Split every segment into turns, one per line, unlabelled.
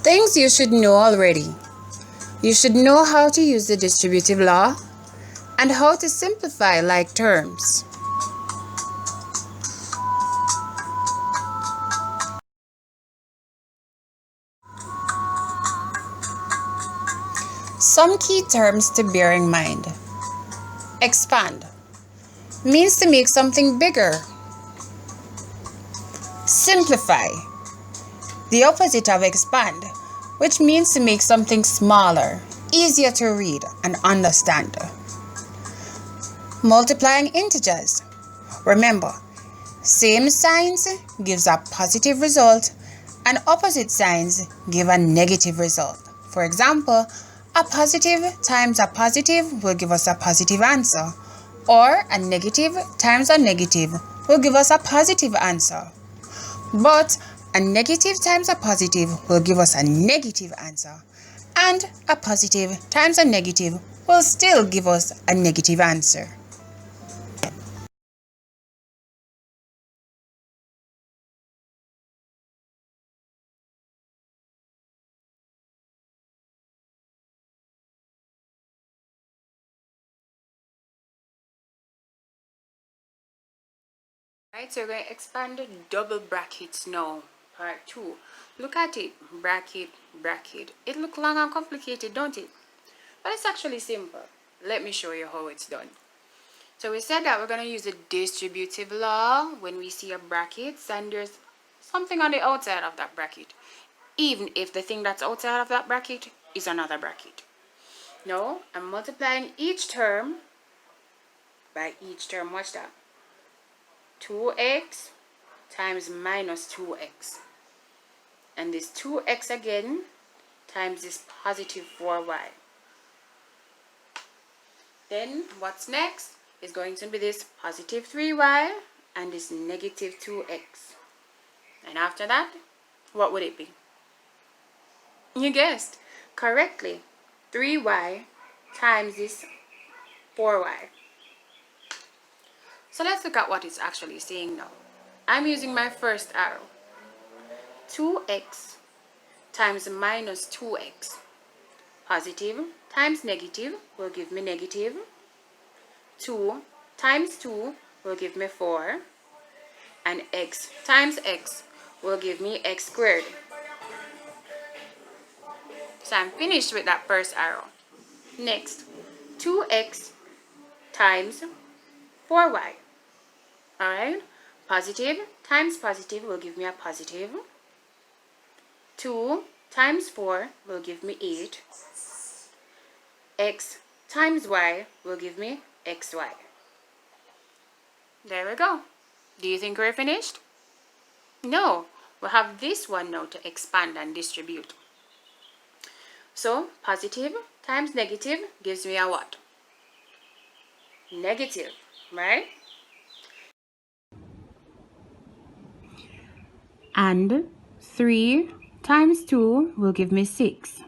Things you should know already. You should know how to use the distributive law and how to simplify like terms. Some key terms to bear in mind. Expand means to make something bigger. Simplify, the opposite of expand, which means to make something smaller, easier to read and understand. Multiplying integers. Remember, same signs gives a positive result and opposite signs give a negative result. For example, a positive times a positive will give us a positive answer, or a negative times a negative will give us a positive answer. But a negative times a positive will give us a negative answer, and a positive times a negative will still give us a negative answer. Right, so we're going to expand the double brackets now. Part 2. Look at it. Bracket, bracket. It looks long and complicated, don't it? But it's actually simple. Let me show you how it's done. So we said that we're going to use the distributive law when we see a bracket and there's something on the outside of that bracket, even if the thing that's outside of that bracket is another bracket. Now, I'm multiplying each term by each term. Watch that. 2x times minus 2x. And this 2x again times this positive 4y. Then what's next is going to be this positive 3y and this negative 2x. And after that, what would it be? You guessed correctly. 3y times this 4y. So let's look at what it's actually saying now. I'm using my first arrow. 2x times minus 2x. Positive times negative will give me negative. 2 times 2 will give me 4. And x times x will give me x squared. So I'm finished with that first arrow. Next, 2x times 4y. Alright, positive times positive will give me a positive. 2 times 4 will give me 8. X times y will give me xy. There we go. Do you think we're finished? No, we'll have this one now to expand and distribute. So, positive times negative gives me a what? Negative, right? And 3 times 2 will give me 6.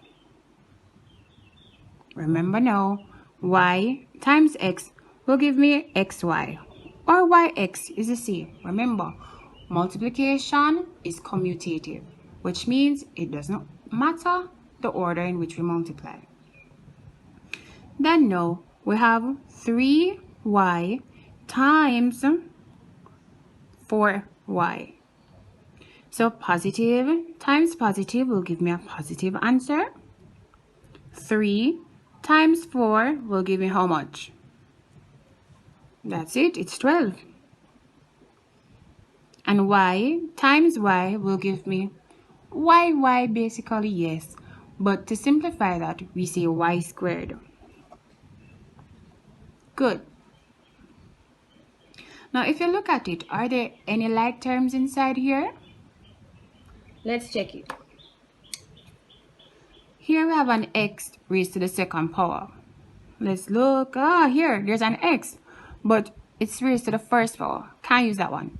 Remember now, y times x will give me xy, or yx is the same. Remember, multiplication is commutative, which means it does not matter the order in which we multiply. Then now we have 3y times 4y. So positive times positive will give me a positive answer. 3 times 4 will give me how much? That's it, it's 12. And y times y will give me y basically, yes. But to simplify that, we say y squared. Good. Now if you look at it, are there any like terms inside here? Let's check it. Here we have an x raised to the second power. Let's look. Here, there's an x, but it's raised to the first power. Can't use that one.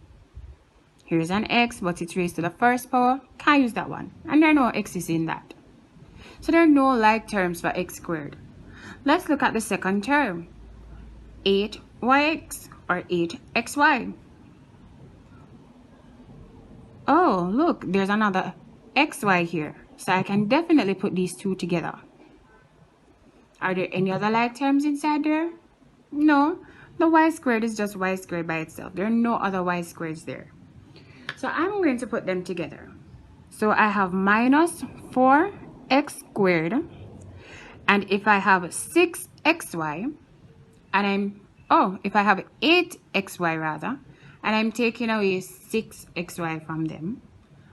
Here's an x, but it's raised to the first power. Can't use that one. And there are no x's in that. So there are no like terms for x squared. Let's look at the second term. 8yx or 8xy. Oh, look, there's another xy here. So I can definitely put these two together. Are there any other like terms inside there? No. The y squared is just y squared by itself. There are no other y squareds there. So I'm going to put them together. So I have minus 4x squared. And if I have 6xy, and if I have 8xy rather, and I'm taking away 6xy from them,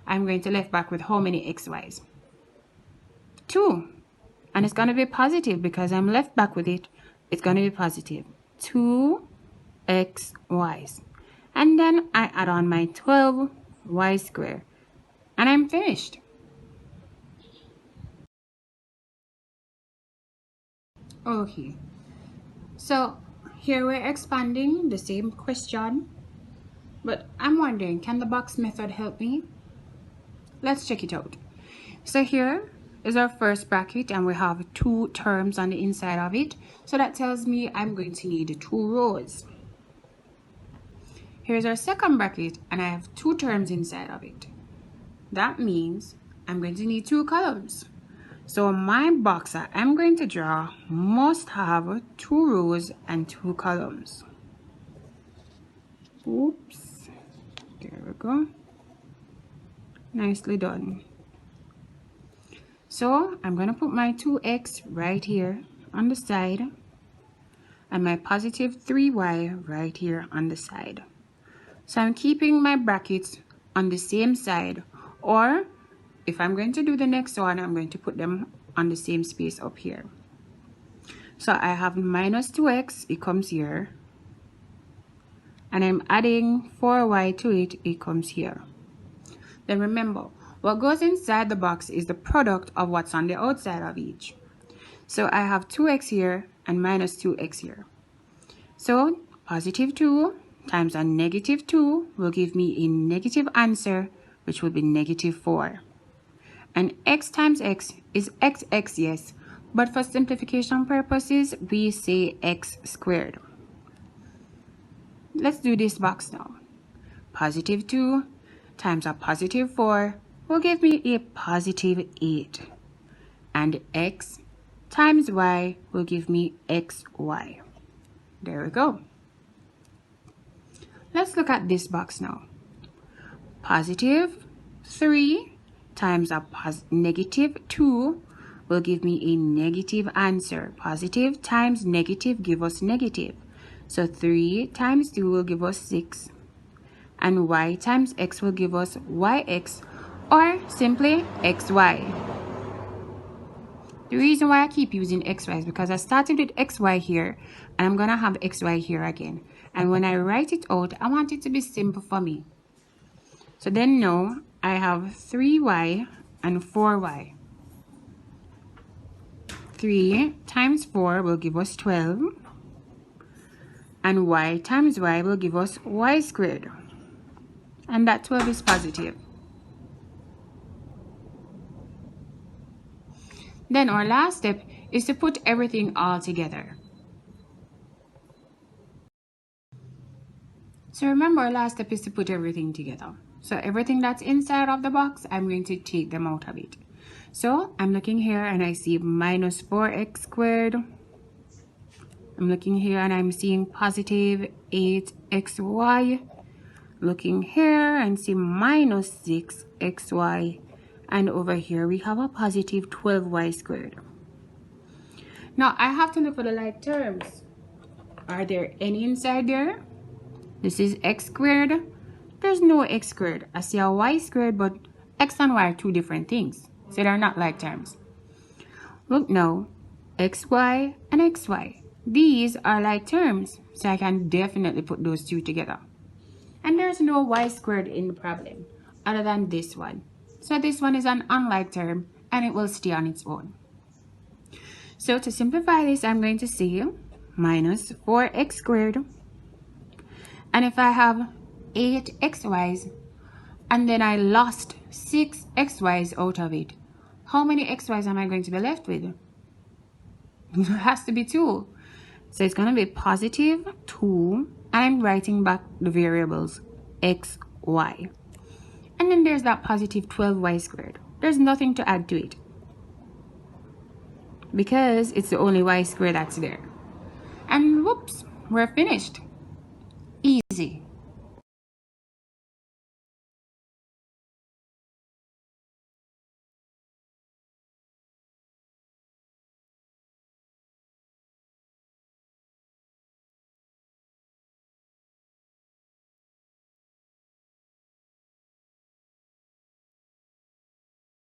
I'm going to left back with how many xy's? 2. And it's going to be positive because I'm left back with it. It's going to be positive. 2 xy's. And then I add on my 12y squared. And I'm finished. Okay. So here we're expanding the same question. But I'm wondering, can the box method help me? Let's check it out. So here is our first bracket and we have 2 terms on the inside of it. So that tells me I'm going to need 2 rows. Here's our second bracket and I have 2 terms inside of it. That means I'm going to need 2 columns. So my box that I'm going to draw must have 2 rows and 2 columns. Oops. There we go. Nicely done. So I'm going to put my 2x right here on the side and my positive 3y right here on the side. So I'm keeping my brackets on the same side, or if I'm going to do the next one, I'm going to put them on the same space up here. So I have minus 2x, it comes here, and I'm adding 4y to it, it comes here. Then remember, what goes inside the box is the product of what's on the outside of each. So I have 2x here and minus 2x here. So positive 2 times a negative 2 will give me a negative answer, which will be negative 4. And x times x is xx, yes, but for simplification purposes, we say x squared. Let's do this box now. Positive 2 times a positive 4 will give me a positive 8. And x times y will give me xy. There we go. Let's look at this box now. Positive 3 times a negative 2 will give me a negative answer. Positive times negative give us negative. So 3 times 2 will give us 6. And y times x will give us yx, or simply xy. The reason why I keep using xy is because I started with xy here, and I'm going to have xy here again. And when I write it out, I want it to be simple for me. So then now, I have 3y and 4y. 3 times 4 will give us 12. And y times y will give us y squared. And that 12 is positive. Then our last step is to put everything all together. So remember, our last step is to put everything together. So everything that's inside of the box, I'm going to take them out of it. So I'm looking here and I see minus 4x squared. I'm looking here and I'm seeing positive 8xy. Looking here and see minus 6xy. And over here we have a positive 12y squared. Now I have to look for the like terms. Are there any inside there? This is x squared. There's no x squared. I see a y squared, but x and y are 2 different things. So they're not like terms. Look now, xy and xy. These are like terms. So I can definitely put those 2 together. And there's no y squared in the problem, other than this one. So this one is an unlike term, and it will stay on its own. So to simplify this, I'm going to say minus 4x squared. And if I have 8xy's, and then I lost 6xy's out of it, how many xy's am I going to be left with? It has to be 2. So it's going to be positive 2. I'm writing back the variables x, y. And then there's that positive 12y squared. There's nothing to add to it because it's the only y squared that's there. And whoops, we're finished. Easy.